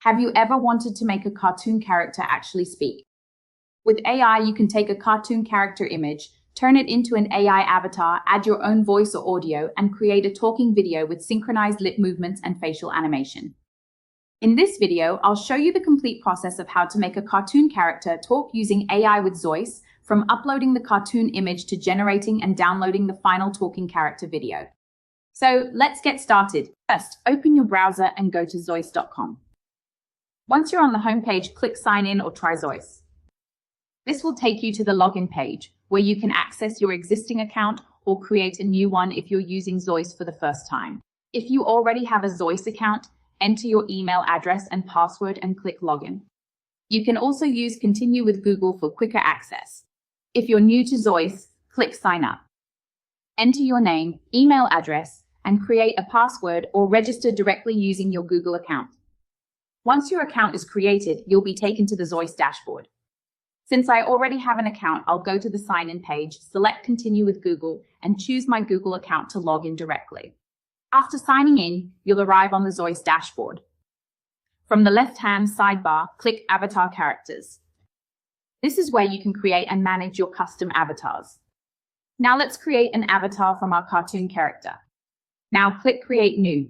Have you ever wanted to make a cartoon character actually speak? With AI, you can take a cartoon character image, turn it into an AI avatar, add your own voice or audio, and create a talking video with synchronized lip movements and facial animation. In this video, I'll show you the complete process of how to make a cartoon character talk using AI with Zoice, from uploading the cartoon image to generating and downloading the final talking character video. So let's get started. First, open your browser and go to zoice.com. Once you're on the homepage, click Sign In or Try Zoice. This will take you to the login page, where you can access your existing account or create a new one if you're using Zoice for the first time. If you already have a Zoice account, enter your email address and password and click Login. You can also use Continue with Google for quicker access. If you're new to Zoice, click Sign Up. Enter your name, email address, and create a password or register directly using your Google account. Once your account is created, you'll be taken to the Zoice dashboard. Since I already have an account, I'll go to the sign-in page, select Continue with Google, and choose my Google account to log in directly. After signing in, you'll arrive on the Zoice dashboard. From the left-hand sidebar, click Avatar Characters. This is where you can create and manage your custom avatars. Now let's create an avatar from our cartoon character. Now click Create New.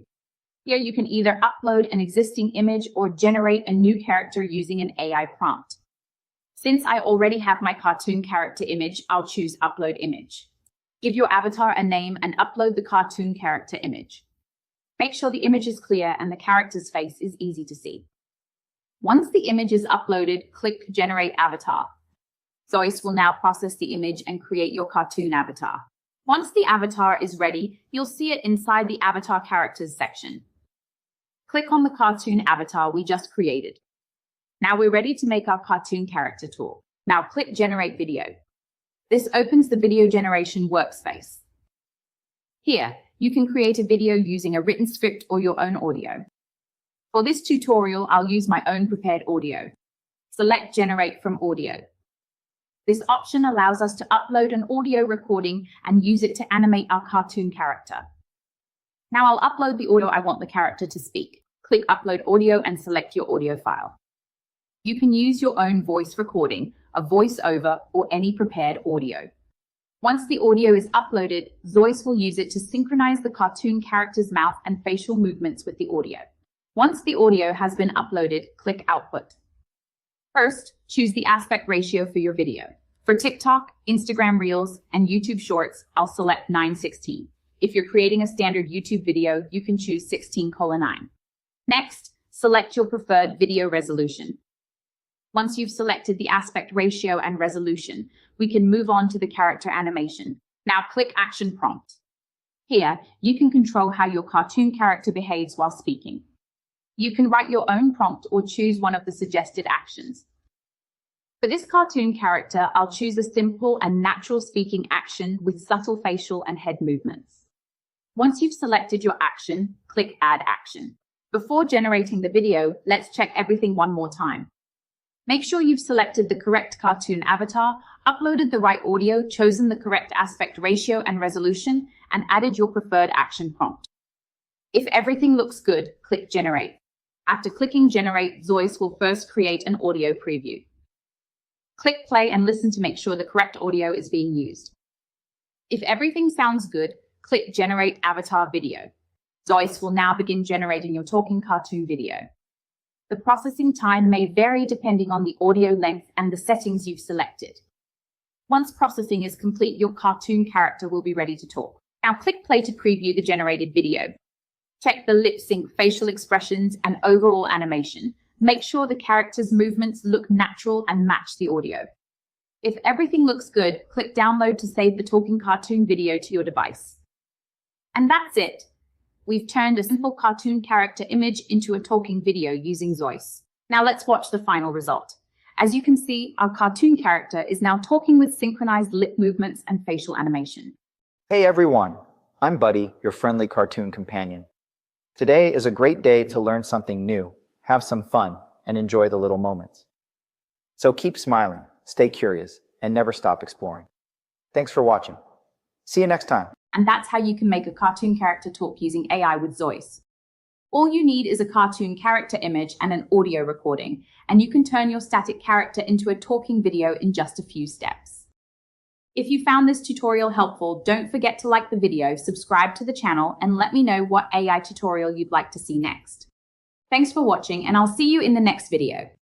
Here you can either upload an existing image or generate a new character using an AI prompt. Since I already have my cartoon character image, I'll choose Upload Image. Give your avatar a name and upload the cartoon character image. Make sure the image is clear and the character's face is easy to see. Once the image is uploaded, click Generate Avatar. Zoice will now process the image and create your cartoon avatar. Once the avatar is ready, you'll see it inside the Avatar Characters section. Click on the cartoon avatar we just created. Now we're ready to make our cartoon character talk. Now click Generate Video. This opens the video generation workspace. Here, you can create a video using a written script or your own audio. For this tutorial, I'll use my own prepared audio. Select Generate from Audio. This option allows us to upload an audio recording and use it to animate our cartoon character. Now I'll upload the audio I want the character to speak. Click Upload Audio and select your audio file. You can use your own voice recording, a voiceover, or any prepared audio. Once the audio is uploaded, Zoice will use it to synchronize the cartoon character's mouth and facial movements with the audio. Once the audio has been uploaded, click Output. First, choose the aspect ratio for your video. For TikTok, Instagram Reels, and YouTube Shorts, I'll select 9:16. If you're creating a standard YouTube video, you can choose 16:9. Next, select your preferred video resolution. Once you've selected the aspect ratio and resolution, we can move on to the character animation. Now click Action Prompt. Here, you can control how your cartoon character behaves while speaking. You can write your own prompt or choose one of the suggested actions. For this cartoon character, I'll choose a simple and natural speaking action with subtle facial and head movements. Once you've selected your action, click Add Action. Before generating the video, let's check everything one more time. Make sure you've selected the correct cartoon avatar, uploaded the right audio, chosen the correct aspect ratio and resolution, and added your preferred action prompt. If everything looks good, click Generate. After clicking Generate, Zoice will first create an audio preview. Click Play and listen to make sure the correct audio is being used. If everything sounds good, click Generate Avatar Video. Zoice will now begin generating your talking cartoon video. The processing time may vary depending on the audio length and the settings you've selected. Once processing is complete, your cartoon character will be ready to talk. Now click Play to preview the generated video. Check the lip sync, facial expressions, and overall animation. Make sure the character's movements look natural and match the audio. If everything looks good, click Download to save the talking cartoon video to your device. And that's it. We've turned a simple cartoon character image into a talking video using Zoice. Now let's watch the final result. As you can see, our cartoon character is now talking with synchronized lip movements and facial animation. Hey everyone, I'm Buddy, your friendly cartoon companion. Today is a great day to learn something new, have some fun, and enjoy the little moments. So keep smiling, stay curious, and never stop exploring. Thanks for watching. See you next time. And that's how you can make a cartoon character talk using AI with Zoice. All you need is a cartoon character image and an audio recording, and you can turn your static character into a talking video in just a few steps. If you found this tutorial helpful, don't forget to like the video, subscribe to the channel, and let me know what AI tutorial you'd like to see next. Thanks for watching, and I'll see you in the next video.